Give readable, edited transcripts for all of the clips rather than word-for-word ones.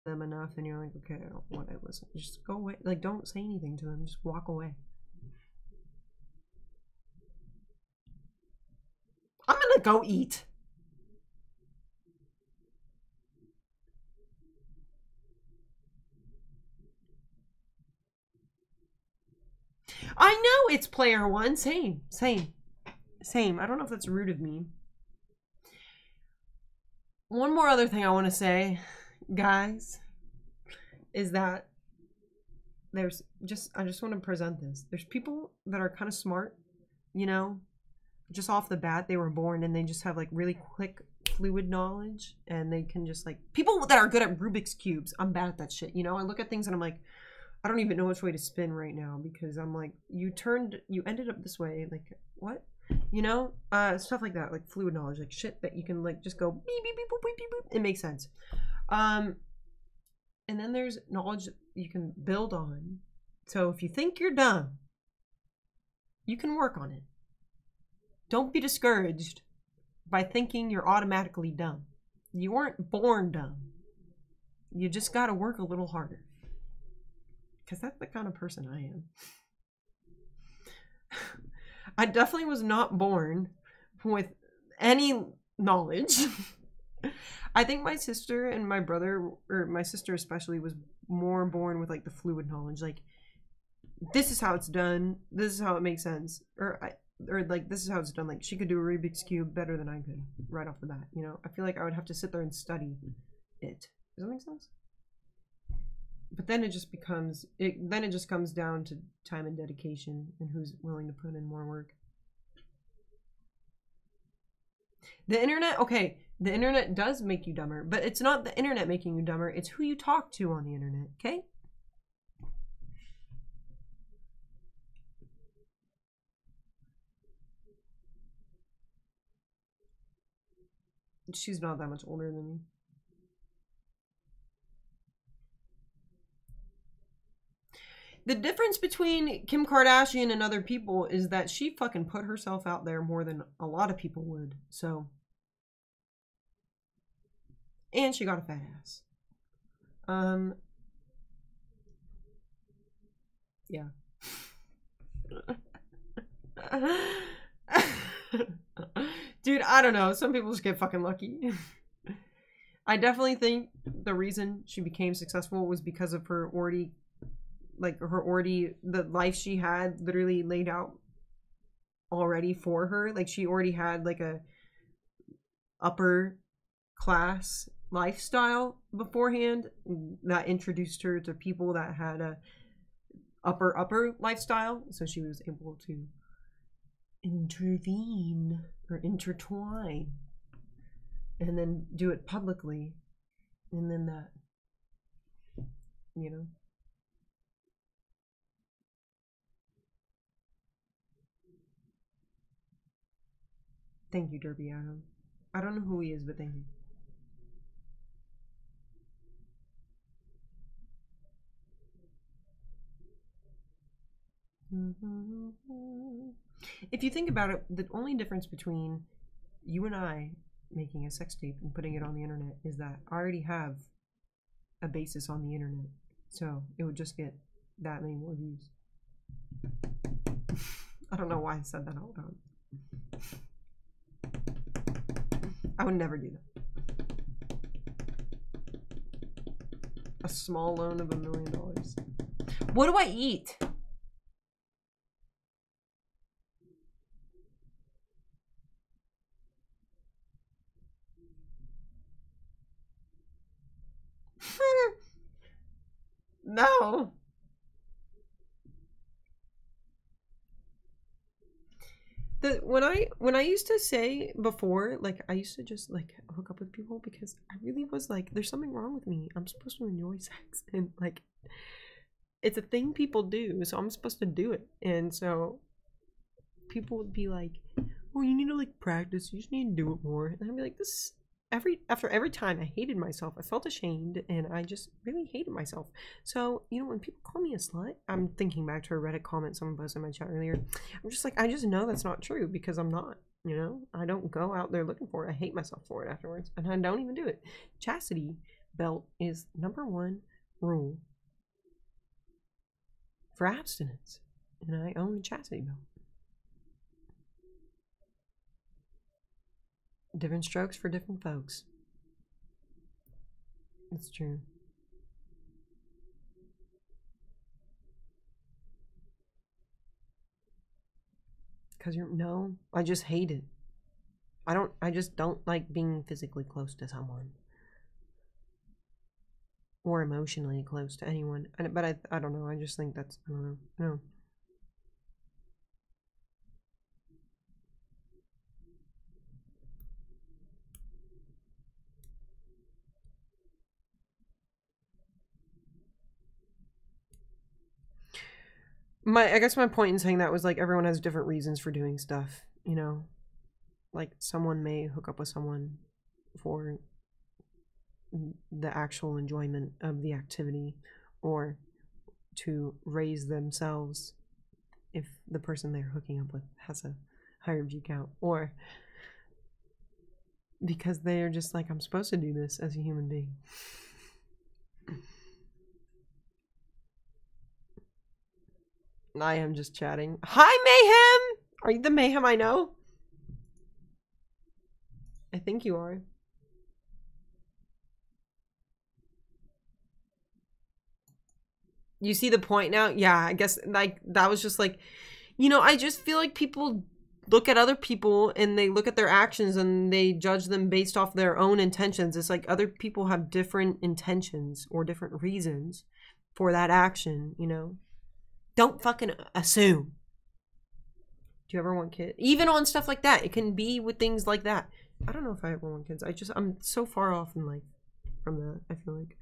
them enough and you're like, okay, I don't want to listen. Just go away. Like, don't say anything to them. Just walk away. I'm gonna go eat. I know it's player one. Same. I don't know if that's rude of me. One more other thing I want to say, guys, is that there's just, I just want to present this. There's people that are kind of smart, you know, just off the bat, they were born and they just have like really quick fluid knowledge and they can just like, people that are good at Rubik's Cubes, I'm bad at that shit, you know? I look at things and I'm like, I don't even know which way to spin right now because I'm like, you ended up this way, like, what? You know? Stuff like that, like fluid knowledge, like shit that you can like just go beep, beep, beep, boop, beep, beep, beep. It makes sense. And then there's knowledge that you can build on. So if you think you're dumb, you can work on it. Don't be discouraged by thinking you're automatically dumb. You weren't born dumb. You just gotta work a little harder. Because that's the kind of person I am. I definitely was not born with any knowledge. I think my sister and my brother, or my sister especially, was more born with like the fluid knowledge. Like, this is how it's done. This is how it makes sense. Or like, this is how it's done. Like, she could do a Rubik's Cube better than I could right off the bat. You know, I feel like I would have to sit there and study it. Does that make sense? But then it just becomes, then it just comes down to time and dedication and who's willing to put in more work. The internet, okay, the internet does make you dumber, but it's not the internet making you dumber, it's who you talk to on the internet, okay? She's not that much older than me. The difference between Kim Kardashian and other people is that she fucking put herself out there more than a lot of people would. So, and she got a fat ass. Yeah. Dude, I don't know. Some people just get fucking lucky. I definitely think the reason she became successful was because of her already, the life she had literally laid out already for her. Like, she already had like a upper class lifestyle beforehand that introduced her to people that had a upper lifestyle. So she was able to intervene or intertwine and then do it publicly, and then that, you know. Thank you, Derby Adam. I don't know who he is, but thank you. If you think about it, the only difference between you and I making a sex tape and putting it on the internet is that I already have a basis on the internet. So it would just get that many more views. I don't know why I said that out loud. I would never do that. A small loan of $1 million. What do I eat? No. When I used to say before, like, I used to just like hook up with people because I really was like, there's something wrong with me. I'm supposed to enjoy sex, and like, it's a thing people do, so I'm supposed to do it. And so people would be like, "Oh, you need to like practice. You just need to do it more." And I'd be like, "This." After every time I hated myself, I felt ashamed, and I just really hated myself. So, you know, when people call me a slut, I'm thinking back to a Reddit comment someone posted in my chat earlier. I'm just like, I just know that's not true because I'm not, you know? I don't go out there looking for it. I hate myself for it afterwards, and I don't even do it. Chastity belt is #1 rule for abstinence. And I own a chastity belt. Different strokes for different folks. It's true. Because no, I just hate it. I just don't like being physically close to someone. Or emotionally close to anyone. But I don't know, I just think that's, I don't know. No. I guess my point in saying that was like everyone has different reasons for doing stuff, you know? Like someone may hook up with someone for the actual enjoyment of the activity or to raise themselves if the person they're hooking up with has a higher G count, or because they're just like, I'm supposed to do this as a human being. I am just chatting. Hi, Mayhem! Are you the Mayhem I know? I think you are. You see the point now? Yeah, I guess like that was just like, you know, I just feel like people look at other people and they look at their actions and they judge them based off their own intentions. It's like other people have different intentions or different reasons for that action, you know? Don't fucking assume. Do you ever want kids? Even on stuff like that. It can be with things like that. I don't know if I ever want kids. I'm so far off in life from that, I feel like.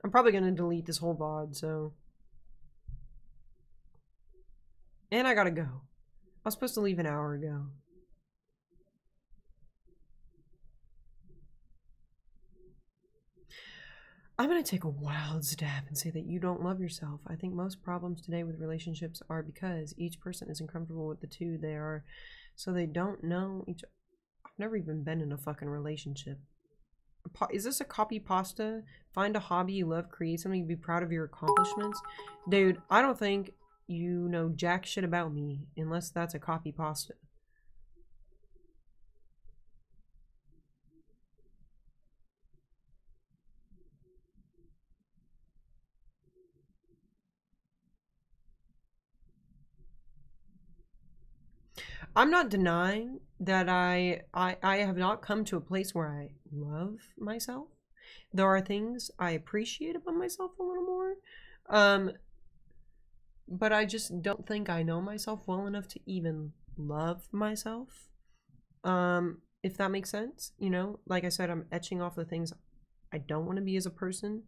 I'm probably gonna delete this whole VOD, so. And I gotta go. I was supposed to leave an hour ago. I'm going to take a wild stab and say that you don't love yourself. I think most problems today with relationships are because each person isn't comfortable with the two they are, so they don't know each. I've never even been in a fucking relationship. Is this a copy pasta? Find a hobby you love, create something, be proud of your accomplishments. Dude, I don't think you know jack shit about me unless that's a copy pasta. I'm not denying that I have not come to a place where I love myself. There are things I appreciate about myself a little more. But I just don't think I know myself well enough to even love myself. If that makes sense, you know? Like I said, I'm etching off the things I don't want to be as a person.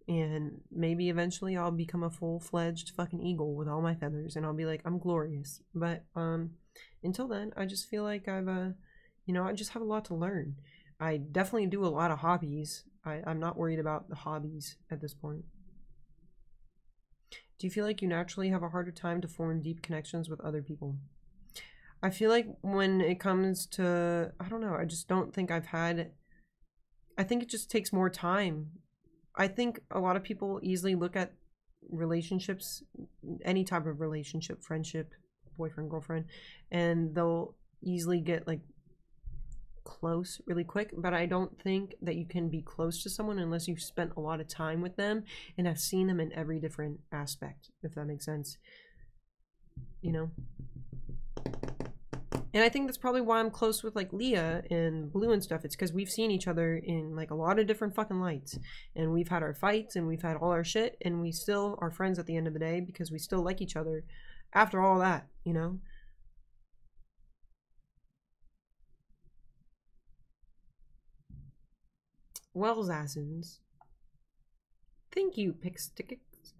And maybe eventually I'll become a full-fledged fucking eagle with all my feathers and I'll be like, I'm glorious. But until then, I just feel like I've you know, I just have a lot to learn. I definitely do a lot of hobbies. I'm not worried about the hobbies at this point. Do you feel like you naturally have a harder time to form deep connections with other people? I feel like when it comes to, I don't know, I just don't think I've had, I think it just takes more time. I think a lot of people easily look at relationships, any type of relationship, friendship, boyfriend, girlfriend, and they'll easily get like close really quick. But I don't think that you can be close to someone unless you've spent a lot of time with them and have seen them in every different aspect, if that makes sense, you know? And I think that's probably why I'm close with like Leah and Blue and stuff. It's because we've seen each other in like a lot of different fucking lights, and we've had our fights and we've had all our shit, and we still are friends at the end of the day because we still like each other after all that, you know? Wells Assins. Thank you, Pixtickets.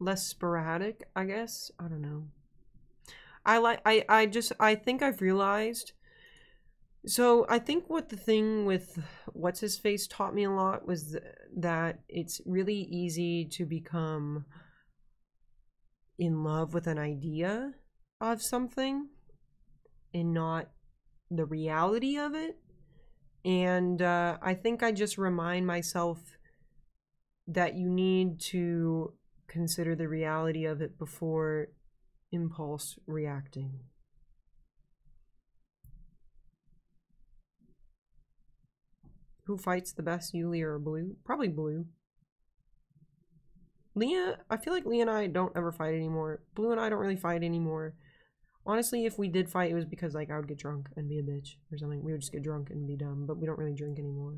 less sporadic, I guess. I don't know. I think I've realized. So I think what the thing with what's his face taught me a lot was that it's really easy to become in love with an idea of something and not the reality of it. And I think I just remind myself that you need to consider the reality of it before impulse reacting. Who fights the best, you, Leah, or Blue? Probably Blue. Leah, I feel like Leah and I don't ever fight anymore. Blue and I don't really fight anymore. Honestly, if we did fight, it was because like I would get drunk and be a bitch or something. We would just get drunk and be dumb, but we don't really drink anymore.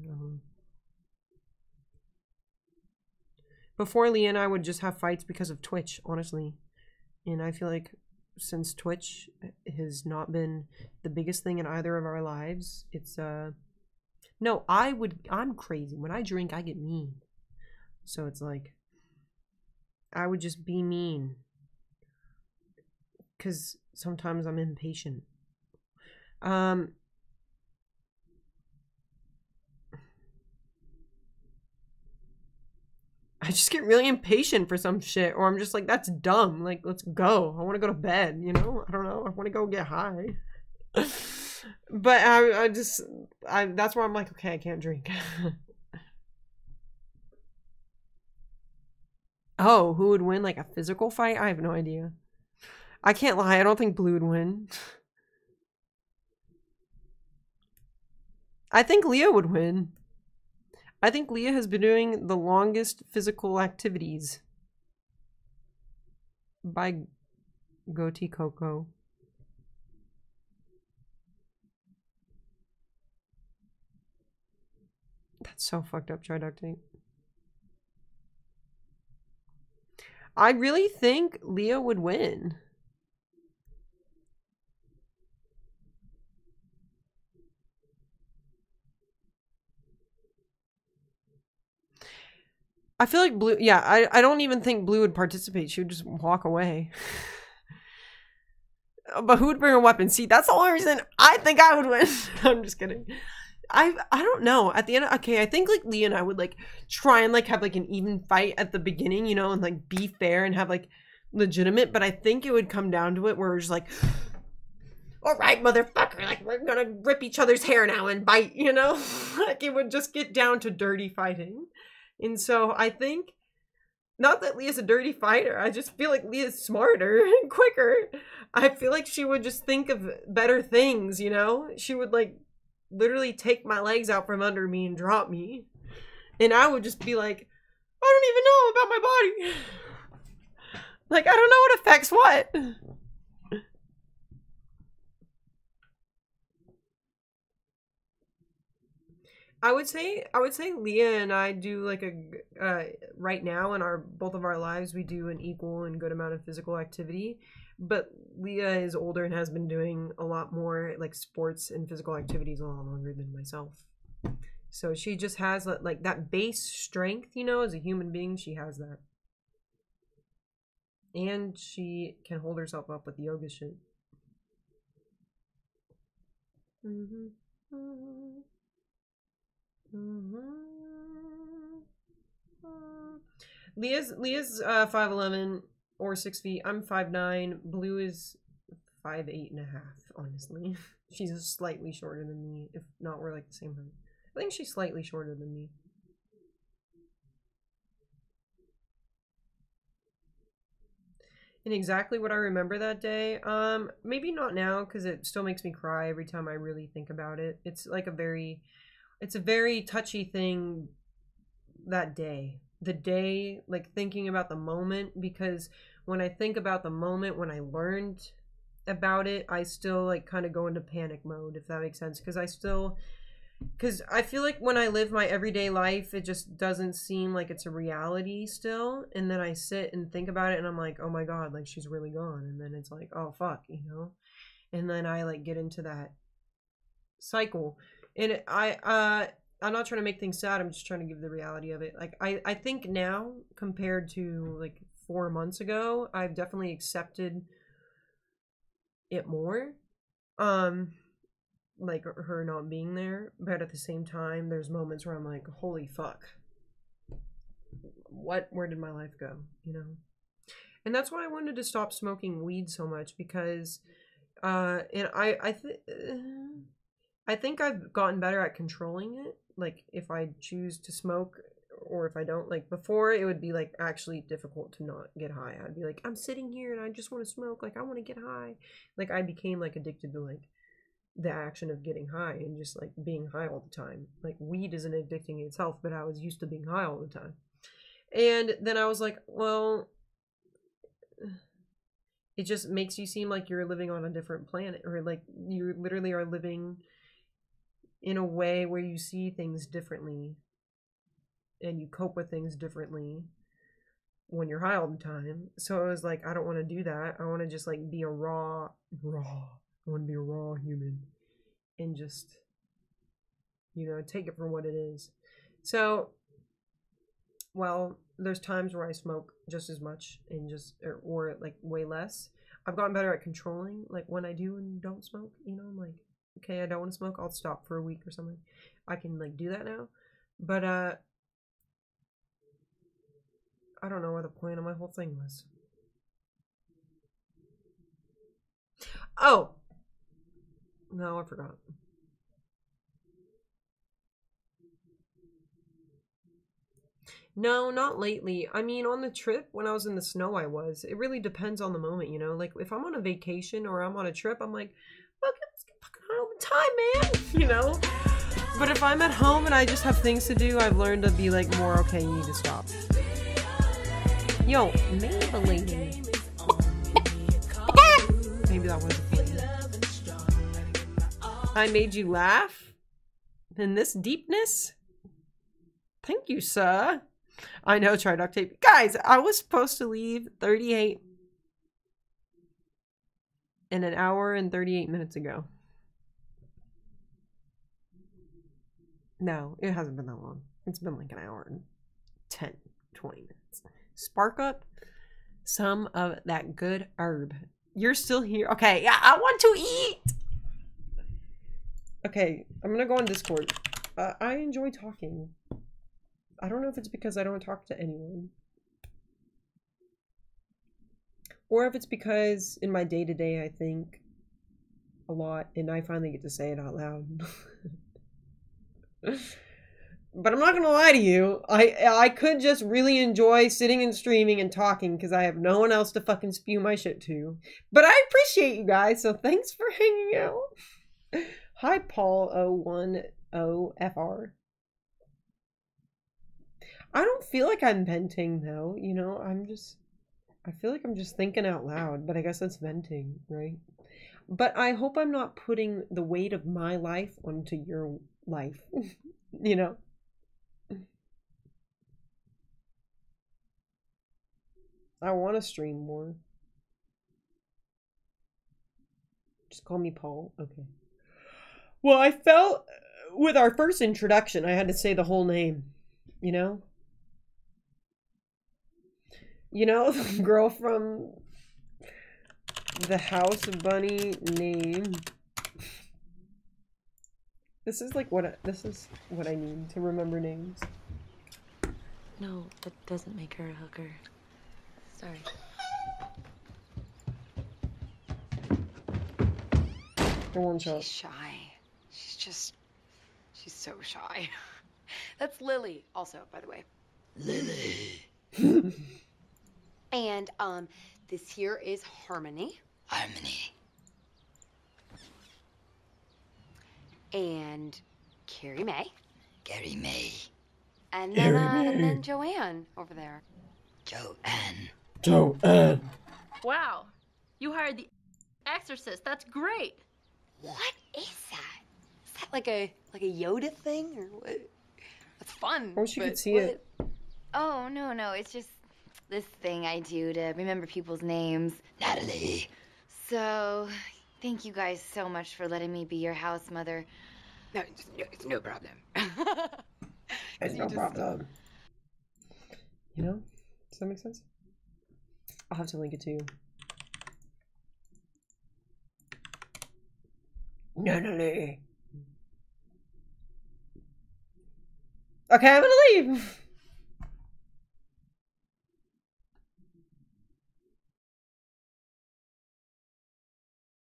Before, Leah and I would just have fights because of Twitch, honestly. And I feel like since Twitch has not been the biggest thing in either of our lives, it's no, I'm crazy. When I drink, I get mean. So it's like I would just be mean. Cause sometimes I'm impatient. I just get really impatient for some shit, or I'm just like, that's dumb. Like, let's go. I want to go to bed, you know? I don't know. I want to go get high. But that's where I'm like, okay, I can't drink. Oh, who would win? Like a physical fight? I have no idea. I can't lie. I don't think Blue would win. I think Leah would win. I think Leah has been doing the longest physical activities. By Goatee Coco. That's so fucked up, Triducting. I really think Leah would win. I feel like Blue, yeah, I don't even think Blue would participate. She would just walk away. But who would bring a weapon? See, that's the only reason I think I would win. I'm just kidding. I don't know. At the end, okay, I think like Leah and I would like try and like have like an even fight at the beginning, you know, and like be fair and have like legitimate. But I think it would come down to it where we're just like, all right, motherfucker, like we're gonna rip each other's hair now and bite, you know? Like it would just get down to dirty fighting. And so I think, not that Leah's a dirty fighter, I just feel like Leah's smarter and quicker. I feel like she would just think of better things, you know? She would like literally take my legs out from under me and drop me. And I would just be like, I don't even know about my body. Like, I don't know what affects what. I would say Leah and I do like a right now in our both of our lives we do an equal and good amount of physical activity, but Leah is older and has been doing a lot more like sports and physical activities a lot longer than myself. So she just has like that base strength, you know, as a human being, she has that. And she can hold herself up with yoga shit. Leah's 5'11" or 6 feet. I'm 5'9". Blue is 5'8.5". Honestly, she's slightly shorter than me. If not, we're like the same height. I think she's slightly shorter than me. And exactly what I remember that day, maybe not now because it still makes me cry every time I really think about it. It's like it's a very touchy thing that day. The day, like thinking about the moment, because when I think about the moment when I learned about it, I still like kind of go into panic mode, if that makes sense. Because I feel like when I live my everyday life, it just doesn't seem like it's a reality still. And then I sit and think about it and I'm like, oh my God, like she's really gone. And then it's like, oh fuck, you know? And then I like get into that cycle. And I'm not trying to make things sad. I'm just trying to give the reality of it. Like I think now compared to like 4 months ago, I've definitely accepted it more. Like her not being there, but at the same time, there's moments where I'm like, holy fuck. Where did my life go, you know? And that's why I wanted to stop smoking weed so much, because and I think I've gotten better at controlling it. Like if I choose to smoke or if I don't, like before it would be like actually difficult to not get high. I'd be like, I'm sitting here and I just want to smoke, like I want to get high. Like I became like addicted to like the action of getting high and just like being high all the time. Like weed isn't addicting in itself, but I was used to being high all the time. And then I was like, well, it just makes you seem like you're living on a different planet, or like you literally are living in a way where you see things differently and you cope with things differently when you're high all the time. So I was like, I don't want to do that. I want to just like be a raw. I want to be a raw human and just, you know, take it for what it is. So, well, there's times where I smoke just as much and just, or like way less. I've gotten better at controlling, like when I do and don't smoke, you know, I'm like, okay, I don't want to smoke, I'll stop for a week or something. I can like do that now. But, I don't know what the point of my whole thing was. Oh! No, I forgot. No, not lately. I mean, on the trip, when I was in the snow, I was. It really depends on the moment, you know? Like, if I'm on a vacation or I'm on a trip, I'm like, fuck it, let's get fucking high all the time, man! You know? But if I'm at home and I just have things to do, I've learned to be, like, more, okay, you need to stop. Yo, Maybelline. Maybe that was a thing. I made you laugh? In this deepness? Thank you, sir. I know, try duct tape. Guys, I was supposed to leave 38 in an hour and 38 minutes ago. No, it hasn't been that long. It's been like an hour and 10, 20 minutes. Spark up some of that good herb. You're still here. Okay, yeah, I want to eat. Okay, I'm gonna go on Discord. I enjoy talking. I don't know if it's because I don't talk to anyone. Or if it's because in my day-to-day I think a lot and I finally get to say it out loud. But I'm not gonna lie to you. I could just really enjoy sitting and streaming and talking because I have no one else to fucking spew my shit to. But I appreciate you guys, so thanks for hanging out. Hi, Paul010FR. I don't feel like I'm venting though, you know, I feel like I'm just thinking out loud, but I guess that's venting, right? But I hope I'm not putting the weight of my life onto your life, you know? I want to stream more. Just call me Paul. Okay. Well, I felt with our first introduction, I had to say the whole name, you know? You know, the girl from the House Bunny name. This is like this is what I need to remember names. No, that doesn't make her a hooker. Sorry. Go on, shot. She's shy. She's so shy. That's Lily, also, by the way. Lily. And, this here is Harmony. Harmony. And Carrie Mae. Carrie Mae. And then, and then Joanne over there. Joanne. Joanne. Wow. You hired the exorcist. That's great. What is that? Is that like a Yoda thing or what? That's fun. I wish you could see it. Oh, no, it's just this thing I do to remember people's names. Natalie. So, thank you guys so much for letting me be your house mother. No, it's no problem. It's no problem. You know? Does that make sense? I'll have to link it to you. Nunnery. Okay, I'm gonna leave.